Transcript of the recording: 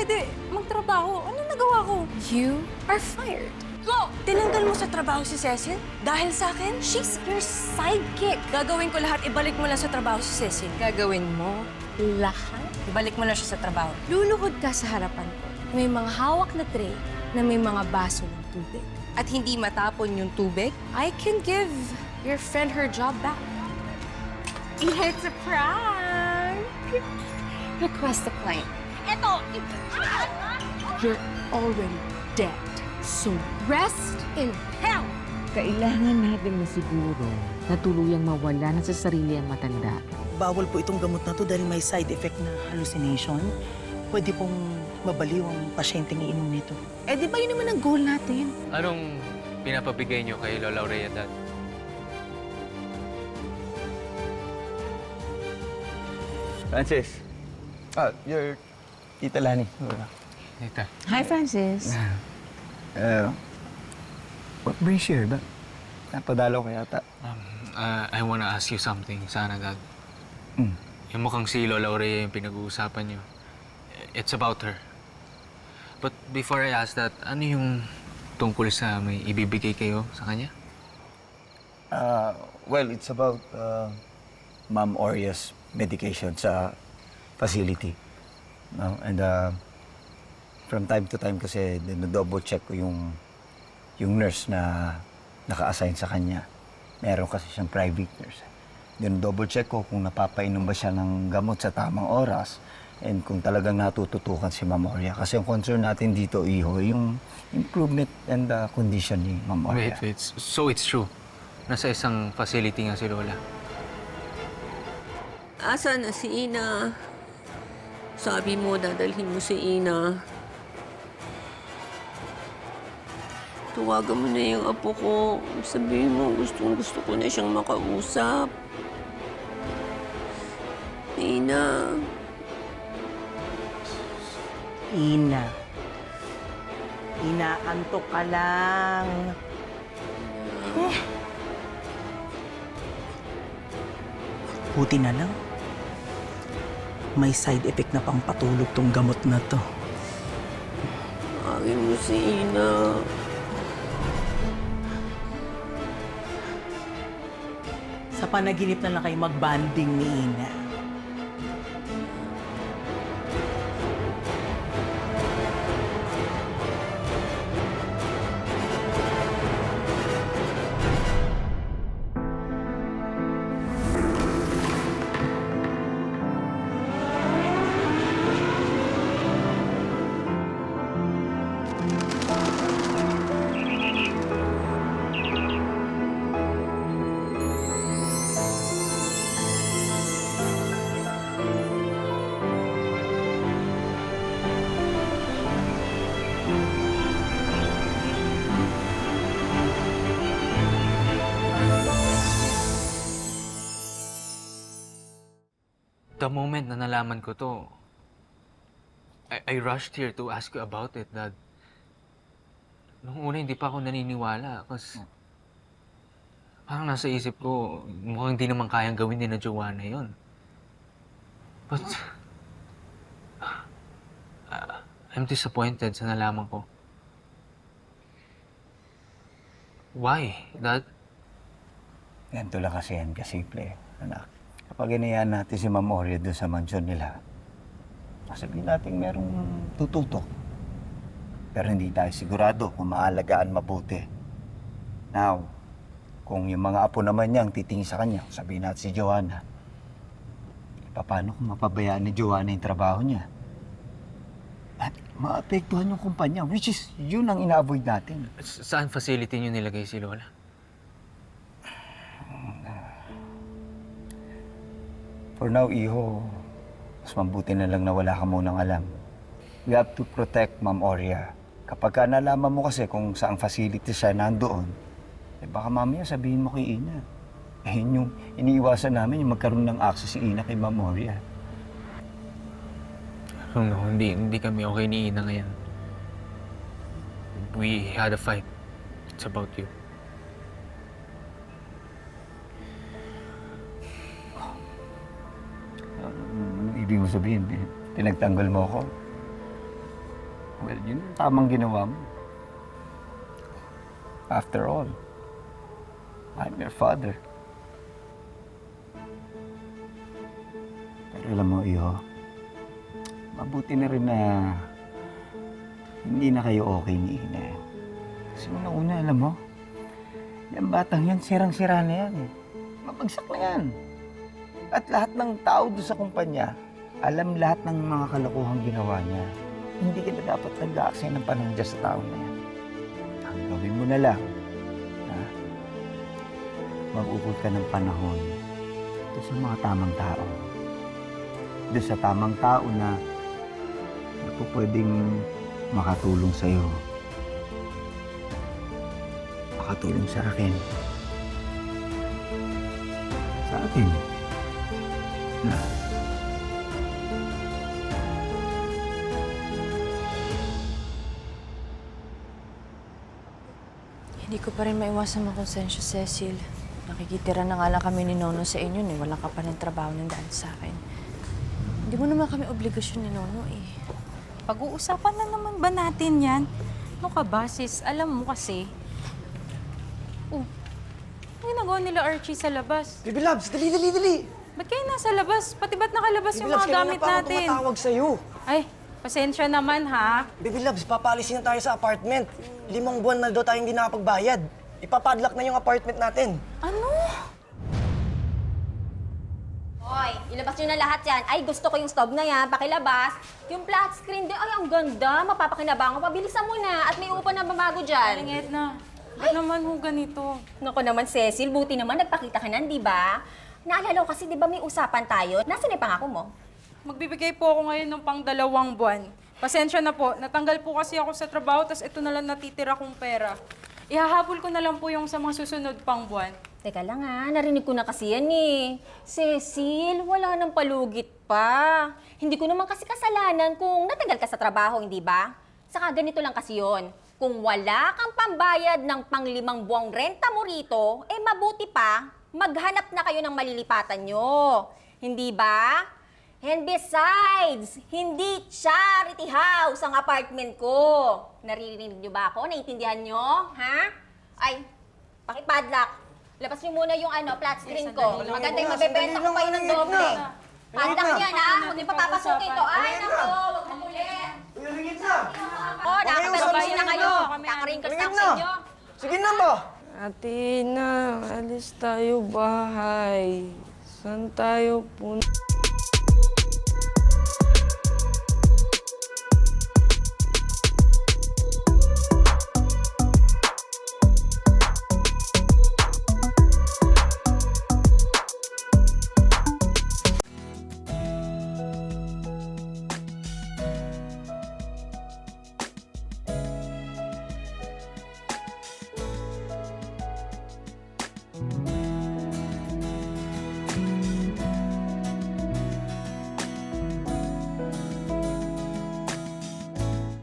pwede magtrabaho. Ano nagawa ko? You are fired. Go! Tinanggal mo sa trabaho si Cecil? Dahil sa akin? She's your sidekick. Gagawin ko lahat, ibalik mo lang sa trabaho si Cecil. Gagawin mo lahat? Ibalik mo lang siya sa trabaho. Luluhod ka sa harapan ko. May mga hawak na tray na may mga baso ng tubig. At hindi matapon yung tubig, I can give your friend her job back. It's a prank! Request a client. Eto! You're already dead. So rest in hell! Kailangan natin masiguro na tuluyang mawala na sa sarili ang matanda. Bawal po itong gamot na to dahil may side effect na hallucination. Pwede pong mabaliw ang pasyenteng iinom nito. Eh di ba yun naman ang goal natin? Anong pinapabigay niyo kay Lola Aurea, Dad? Francis. Your Tita Lani. Tita. Hi, Francis. What brings you here? Napadalaw ka yata. I wanna ask you something, sana, Dad. Yung mukhang si Lola Aurea yung pinag-uusapan niyo. It's about her. But before I ask that, ano yung tungkol sa may ibibigay kayo sa kanya? Well, it's about Ma'am Aurea's medication sa facility. No? And from time to time kasi double check ko yung nurse na naka-assign sa kanya. Meron kasi siyang private nurse. Double check ko kung napapainom ba siya ng gamot sa tamang oras and kung talagang natututukan si Ma'am Aurea. Kasi ang concern natin dito, Iho, yung improvement and condition ni Ma'am Aurea. Wait. So it's true? Nasa isang facility nga si Lola? Asa na si Ina? Sabi mo, dadalhin mo si Ina. Tuwagan mo na yung apo ko. Sabihin mo, gusto ko na siyang makausap. Ina. Ina. Inaantok ka lang. Buti na lang. May side effect na pang patulog tong gamot na to. Tawagin mo si Ina. Sa panaginip na lang kayo mag-banding ni Ina. The moment na nalaman ko to, I rushed here to ask you about it, Dad. Nung una, hindi pa ako naniniwala. Kasi parang nasa isip ko, mukhang hindi naman kayang gawin ni na Joanna yun. But I'm disappointed sa nalaman ko. Why, Dad? Ganito lang kasi yan, kasimple, anak. Kapag inayaan natin si Ma'am Aurea doon sa mansyon nila, sabihin natin merong tututok. Pero hindi tayo sigurado kung maalagaan mabuti. Now, kung yung mga apo naman niyang titingin sa kanya, sabihin natin si Joanna, paano kung mapabayaan ni Joanna yung trabaho niya? At maapektuhan yung kumpanya, which is yun ang ina-avoid natin. Saan facility niyo nilagay si Lola? For now, Iho, mas mabuti na lang na wala ka munang alam. We have to protect Ma'am Aurea. Kapag ka nalaman mo kasi kung saang facility siya nandoon, baka mamaya sabihin mo kay Ina. Yun yung iniiwasan namin, yung magkaroon ng access si Ina kay Ma'am Aurea. No, hindi kami okay ni Ina ngayon. We had a fight. It's about you. Ibig mo sabihin, pinagtanggol mo ako? Well, yun ang tamang ginawa mo. After all, I'm your father. Pero alam mo, Iho, mabuti na rin na hindi na kayo okay ni Ina. Kasi una-una, alam mo, yung batang yan, sirang-sira na yan. Mabagsak na yan. At lahat ng tao doon sa kumpanya, alam lahat ng mga kalokohang ginawa niya. Hindi ka na dapat nag-aaksaya ng panahon dyan sa tao na yan. Ang gawin mo na lang, ha? Mag-ukol ka ng panahon doon sa mga tamang tao. Doon sa tamang tao na pwedeng makatulong sa'yo. Makatulong sa akin. Sa atin. Na. Hindi ko pa rin maiwasan makonsensya, Cecil. Nakikitira na nga lang kami ni Nono sa inyo, eh. Wala ka pa rin trabaho ng daan sa akin. Hindi mo naman kami obligasyon ni Nono, eh. Pag-uusapan na naman ba natin yan? Ano ka ba, sis? Alam mo kasi. Oh, ano ginagawa nila Archie sa labas? Baby Labs, dali! Ba't kayo nasa labas? Pati ba't nakalabas yung mga gamit natin? Tumatawag sa'yo. Ay, pasensya naman ha. Baby Labs, papalisin na tayo sa apartment. 5 buwan na daw tayong hindi nakapagbayad. Ipapadlock na yung apartment natin. Ano? Hoy, ilabas nyo na lahat yan. Ay, gusto ko yung stove na yan, pakilabas. Yung flat screen din, ay, ang ganda. Mapapakinabangan ko. Pabilisan mo na. At may upa na babago dyan. Aling Edna, ba't naman ho ganito? Naku naman, Cecil. Buti naman nagpakita ka nan, di ba? Naalala ko kasi, di ba may usapan tayo? Nasaan yung pangako mo? Magbibigay po ako ngayon ng pang 2 buwan. Pasensya na po, natanggal po kasi ako sa trabaho, tas ito na lang natitira kong pera. Ihahabol ko na lang po yung sa mga susunod pang buwan. Teka lang ha, narinig ko na kasi yan eh. Cecil, wala nang palugit pa. Hindi ko naman kasi kasalanan kung natagal ka sa trabaho, hindi ba? Saka ganito lang kasi yon. Kung wala kang pambayad ng pang-5 buwang renta mo rito, eh mabuti pa, maghanap na kayo ng malilipatan nyo. Hindi ba? And besides, hindi charity house ang apartment ko. Naririnig nyo ba ako? Naiintindihan nyo? Ha? Ay, pakipadlock. Labas nyo muna yung flat screen ko. Maganda yung mabebenta ko kayo ng doble. Padlock yan ha? Huwag niyo papapasukin to. Ay, naku, huwag mo ulit. Ringit na! Oh, nakapag-usin na kayo. Kaka-wrinkles lang sa inyo. Sige na ba? Ate na, alis tayo bahay. Saan tayo punta?